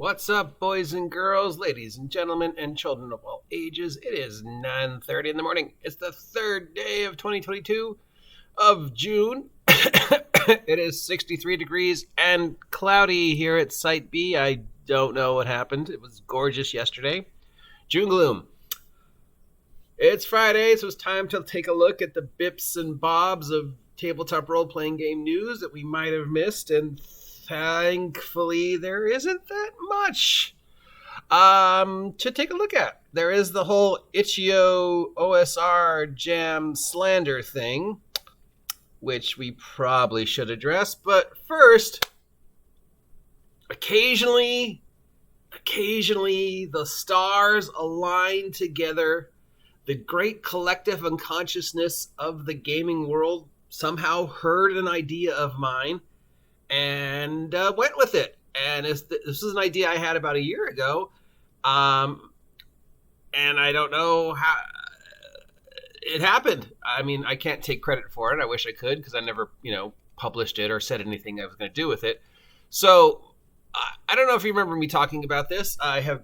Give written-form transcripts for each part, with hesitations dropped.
What's up, boys and girls, ladies and gentlemen, and children of all ages? It is 9:30 in the morning. It's the third day of 2022 of June. It is 63 degrees and cloudy here at Site B. I don't know what happened. It was gorgeous yesterday. June gloom. It's Friday, so it's time to take a look at the bips and bobs of tabletop role-playing game news that we might have missed, and thankfully, there isn't that much to take a look at. There is the whole Itch.io OSR jam slander thing, which we probably should address. But first, occasionally, the stars align together. The great collective unconsciousness of the gaming world somehow heard an idea of mine and went with it. And this is an idea I had about a year ago, and I don't know how it happened. I mean, I can't take credit for it. I wish I could, because I never, published it or said anything I was going to do with it. So I don't know if you remember me talking about this. I have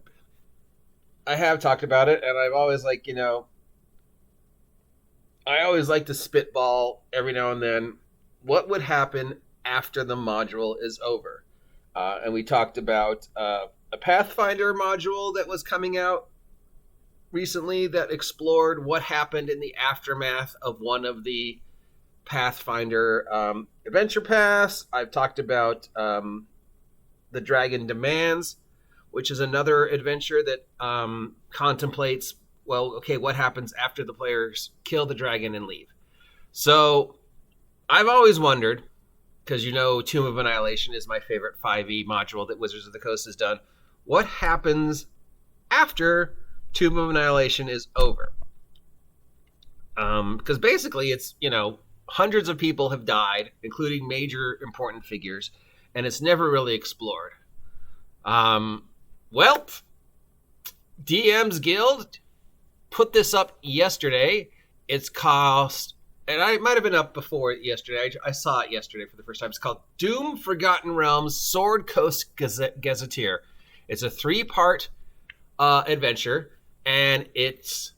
talked about it, and I've always I always like to spitball every now and then what would happen after the module is over. And we talked about a Pathfinder module that was coming out recently that explored what happened in the aftermath of one of the Pathfinder adventure paths. I've talked about The Dragon Demands, which is another adventure that contemplates, what happens after the players kill the dragon and leave. So I've always wondered, because Tomb of Annihilation is my favorite 5e module that Wizards of the Coast has done, what happens after Tomb of Annihilation is over? Because basically it's, hundreds of people have died, including major important figures, and it's never really explored. DMSguild put this up yesterday. It's cost, and I might have been up before yesterday. I saw it yesterday for the first time. It's called Doom Forgotten Realms Sword Coast Gazetteer. It's a 3-part adventure, and it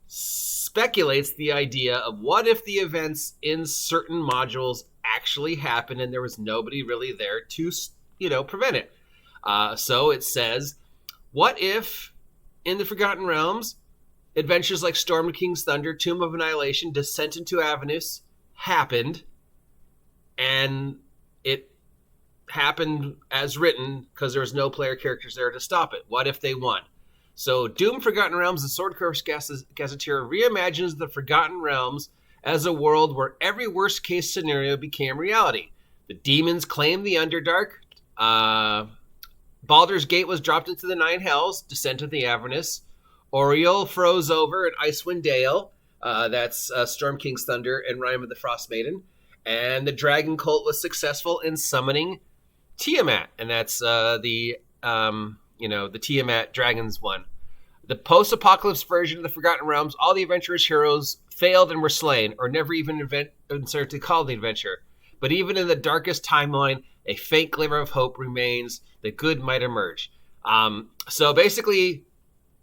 speculates the idea of what if the events in certain modules actually happened and there was nobody really there to, prevent it. So it says, what if in the Forgotten Realms, adventures like Storm of King's Thunder, Tomb of Annihilation, Descent into Avernus happened, and it happened as written because there was no player characters there to stop it? What if they won? So Doom Forgotten Realms, the Sword Coast Gazetteer, reimagines the Forgotten Realms as a world where every worst-case scenario became reality. The demons claimed the Underdark. Baldur's Gate was dropped into the Nine Hells, Descent of the Avernus. Auril froze over at Icewind Dale. That's Storm King's Thunder and Rime of the Frost Maiden. And the Dragon Cult was successful in summoning Tiamat, and that's the Tiamat Dragons one. The post-apocalypse version of the Forgotten Realms, all the adventurous heroes failed and were slain, or never even inserted to call the adventure. But even in the darkest timeline, a faint glimmer of hope remains that good might emerge. So basically,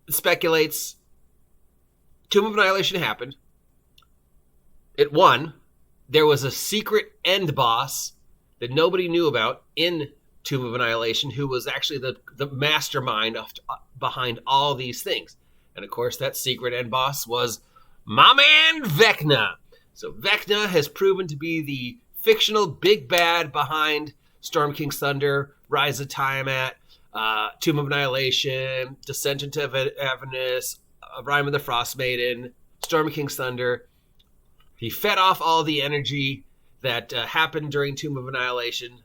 it speculates Tomb of Annihilation happened. It won. There was a secret end boss that nobody knew about in Tomb of Annihilation, who was actually the mastermind behind all these things. And of course, that secret end boss was my man Vecna. So Vecna has proven to be the fictional big bad behind Storm King's Thunder, Rise of Tiamat, Tomb of Annihilation, Descent into Avernus, Rime of the Frost Maiden, Storm of King's Thunder. He fed off all the energy that happened during Tomb of Annihilation.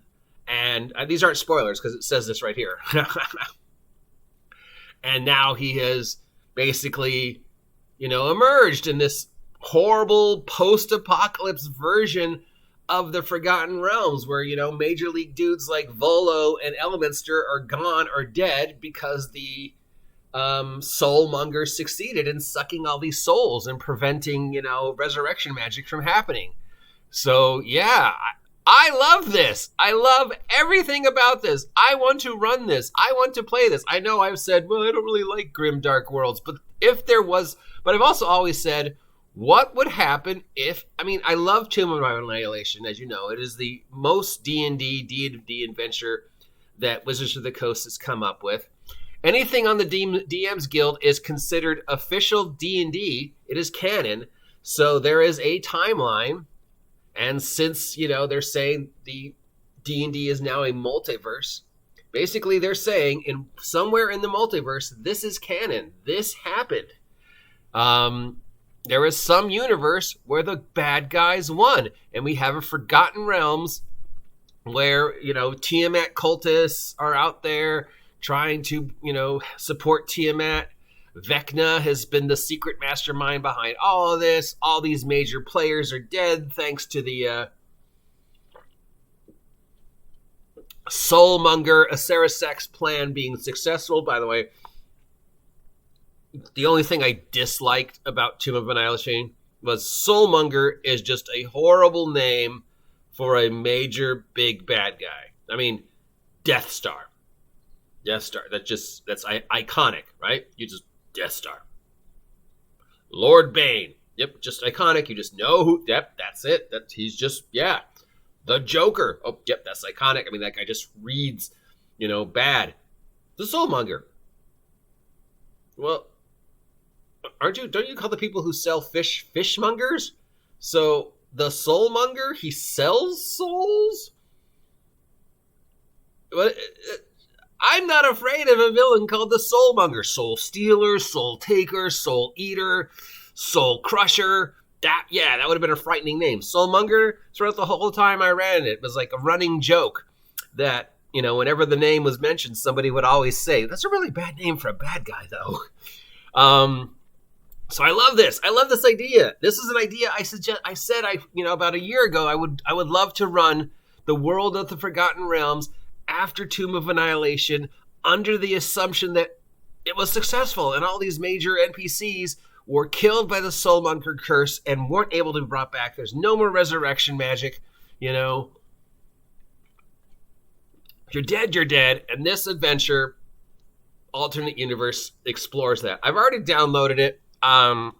And these aren't spoilers because it says this right here. And now he has basically, emerged in this horrible post-apocalypse version of the Forgotten Realms where, major league dudes like Volo and Elminster are gone or dead because the soulmongers succeeded in sucking all these souls and preventing, resurrection magic from happening. So, yeah, I love this. I love everything about this. I want to run this. I want to play this. I know I've said, well, I don't really like grim dark worlds, but I've also always said, what would happen if, I love Tomb of Annihilation, as you know. It is the most D&D adventure that Wizards of the Coast has come up with. Anything on the DMSguild is considered official D&D. It is canon. So there is a timeline. And since, they're saying the D&D is now a multiverse, basically they're saying somewhere in the multiverse, this is canon. This happened. There is some universe where the bad guys won. And we have a Forgotten Realms where, Tiamat cultists are out there trying to, support Tiamat. Vecna has been the secret mastermind behind all of this. All these major players are dead thanks to the Soulmonger Acerasex plan being successful. By the way, the only thing I disliked about Tomb of Annihilation was Soulmonger is just a horrible name for a major big bad guy. Death Star. That's iconic, right? You just Death Star. Lord Bane. Yep, just iconic. You just know who. Yep, that's it. He's just, the Joker. Oh, yep, that's iconic. That guy just reads, bad. The Soulmonger. Well, don't you call the people who sell fish fishmongers? So the Soulmonger, he sells souls? What? I'm not afraid of a villain called the Soulmonger. Soul Stealer, Soul Taker, Soul Eater, Soul Crusher. That would have been a frightening name. Soulmonger, throughout the whole time I ran it, was like a running joke that, whenever the name was mentioned, somebody would always say, that's a really bad name for a bad guy, though. So I love this. I love this idea. This is an idea I said about a year ago, I would love to run the World of the Forgotten Realms after Tomb of Annihilation, under the assumption that it was successful and all these major NPCs were killed by the Soulmonger curse and weren't able to be brought back. There's no more resurrection magic, If you're dead, you're dead. And this adventure, alternate universe, explores that. I've already downloaded it. I'm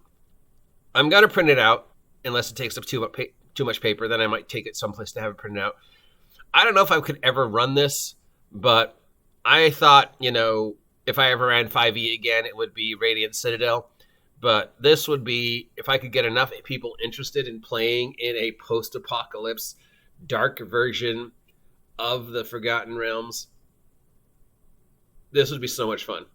going to print it out, unless it takes up too much paper. Then I might take it someplace to have it printed out. I don't know if I could ever run this, but I thought, if I ever ran 5e again, it would be Radiant Citadel. But this would be, if I could get enough people interested in playing in a post-apocalypse dark version of the Forgotten Realms, this would be so much fun.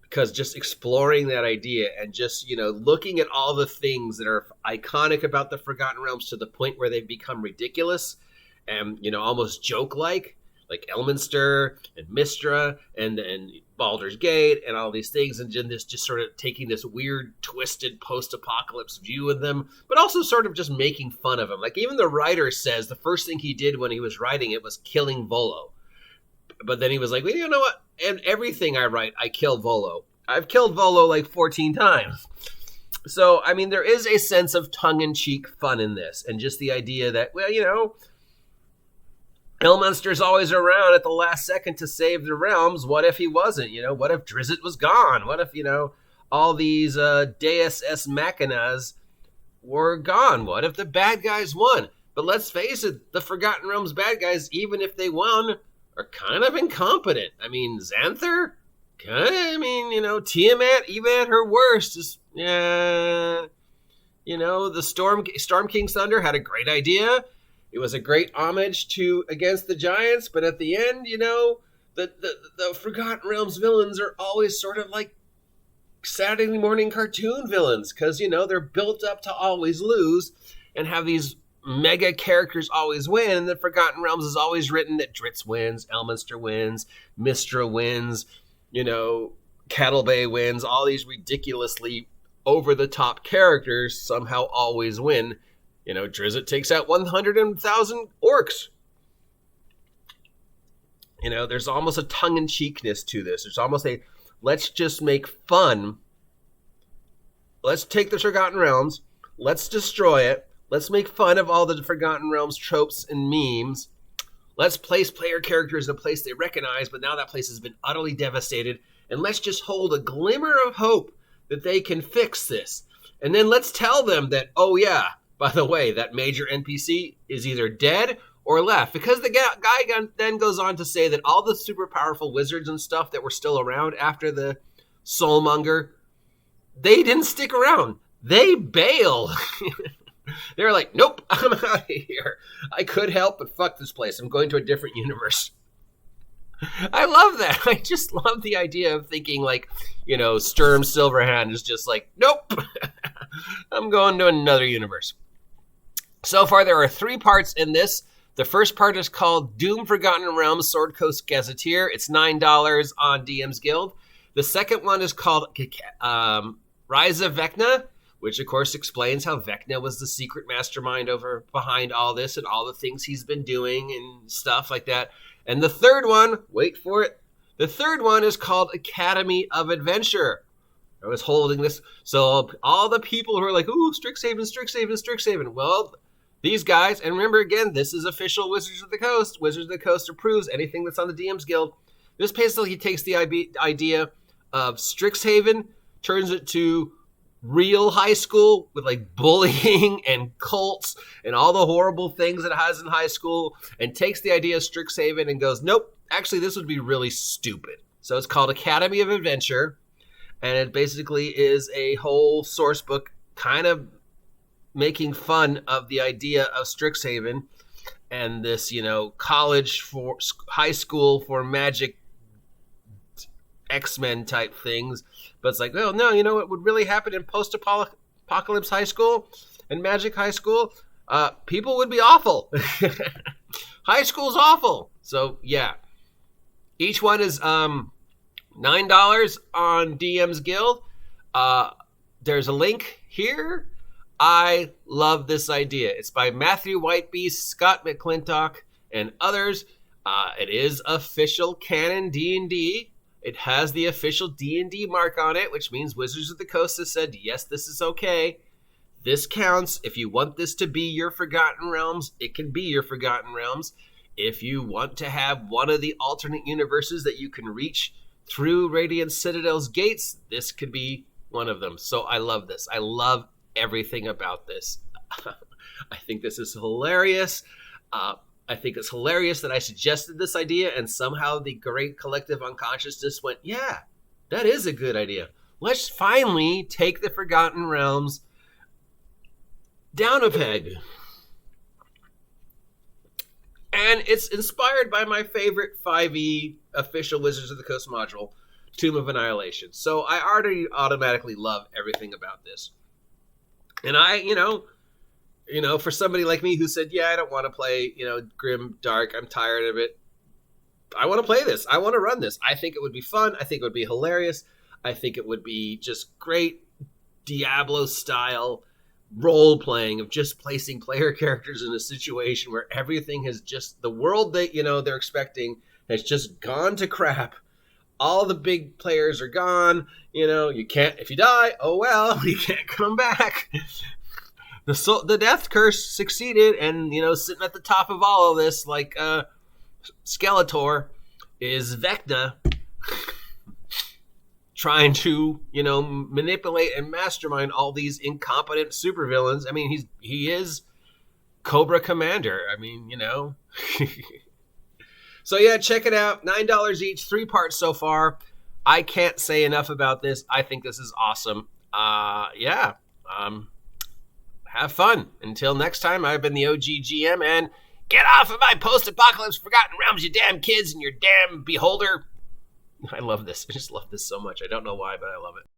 Because just exploring that idea and just, looking at all the things that are iconic about the Forgotten Realms to the point where they've become ridiculous and, almost joke-like Elminster and Mistra and Baldur's Gate and all these things, and this just sort of taking this weird, twisted post-apocalypse view of them, but also sort of just making fun of them. Even the writer says the first thing he did when he was writing it was killing Volo. But then he was like, well, you know what? And everything I write, I kill Volo. I've killed Volo 14 times. So, there is a sense of tongue-in-cheek fun in this, and just the idea that, well, Elminster's always around at the last second to save the realms. What if he wasn't? What if Drizit was gone? What if, all these Deus Ex Machinas were gone? What if the bad guys won? But let's face it, the Forgotten Realms bad guys, even if they won, are kind of incompetent. Xanther? Tiamat, even at her worst, is, the Storm King's Thunder had a great idea. It was a great homage to Against the Giants, but at the end, the Forgotten Realms villains are always sort of like Saturday morning cartoon villains, because, they're built up to always lose and have these mega characters always win, and the Forgotten Realms is always written that Drizzt wins, Elminster wins, Mistra wins, Cattle Bay wins, all these ridiculously over-the-top characters somehow always win. Drizzt takes out 100,000 orcs. There's almost a tongue-in-cheekness to this. There's almost a, let's just make fun. Let's take the Forgotten Realms. Let's destroy it. Let's make fun of all the Forgotten Realms tropes and memes. Let's place player characters in a place they recognize, but now that place has been utterly devastated. And let's just hold a glimmer of hope that they can fix this. And then let's tell them that, oh yeah, by the way, that major NPC is either dead or left. Because the guy then goes on to say that all the super powerful wizards and stuff that were still around after the Soulmonger, they didn't stick around. They bail. They're like, nope, I'm out of here. I could help, but fuck this place. I'm going to a different universe. I love that. I just love the idea of thinking like, Sturm Silverhand is just like, nope, I'm going to another universe. So far, there are 3 parts in this. The first part is called Doom Forgotten Realms Sword Coast Gazetteer. It's $9 on DMSguild. The second one is called Rise of Vecna, which of course explains how Vecna was the secret mastermind behind all this and all the things he's been doing and stuff like that. And the third one, wait for it, the third one is called Academy of Adventure. I was holding this. So all the people who are like, ooh, Strixhaven, Strixhaven, Strixhaven. Well, these guys, and remember again, this is official Wizards of the Coast. Wizards of the Coast approves anything that's on the DMs Guild. This basically takes the idea of Strixhaven, turns it to real high school with like bullying and cults and all the horrible things it has in high school, and takes the idea of Strixhaven and goes, nope, actually this would be really stupid. So it's called Academy of Adventure, and it basically is a whole source book kind of making fun of the idea of Strixhaven and this, college for high school for magic X-Men type things. But it's like, well, no, what would really happen in post-apocalypse high school and magic high school? People would be awful. High school's awful. So, yeah. Each one is $9 on DM's Guild. There's a link here. I love this idea. It's by Matthew Whitebeast, Scott McClintock, and others. It is official canon D&D. It has the official D&D mark on it, which means Wizards of the Coast has said, yes, this is okay. This counts. If you want this to be your Forgotten Realms, it can be your Forgotten Realms. If you want to have one of the alternate universes that you can reach through Radiant Citadel's gates, this could be one of them. So I love this. I love everything about this. I think this is hilarious. I think it's hilarious that I suggested this idea and somehow the great collective unconsciousness went, yeah, that is a good idea. Let's finally take the Forgotten Realms down a peg. And it's inspired by my favorite 5e official Wizards of the Coast module, Tomb of Annihilation. So I already automatically love everything about this. And I, for somebody like me who said, yeah, I don't want to play, Grim Dark, I'm tired of it. I want to play this. I want to run this. I think it would be fun. I think it would be hilarious. I think it would be just great Diablo-style role-playing of just placing player characters in a situation where everything has just, the world that, they're expecting has just gone to crap. All the big players are gone. You can't, if you die, oh well, you can't come back. The death curse succeeded, and, sitting at the top of all of this, like Skeletor, is Vecna trying to, manipulate and mastermind all these incompetent supervillains. I mean, he is Cobra Commander. I mean, So, yeah, check it out. $9 each, 3 parts so far. I can't say enough about this. I think this is awesome. Have fun. Until next time, I've been the OG GM, and get off of my post-apocalypse Forgotten Realms, you damn kids and your damn beholder. I love this. I just love this so much. I don't know why, but I love it.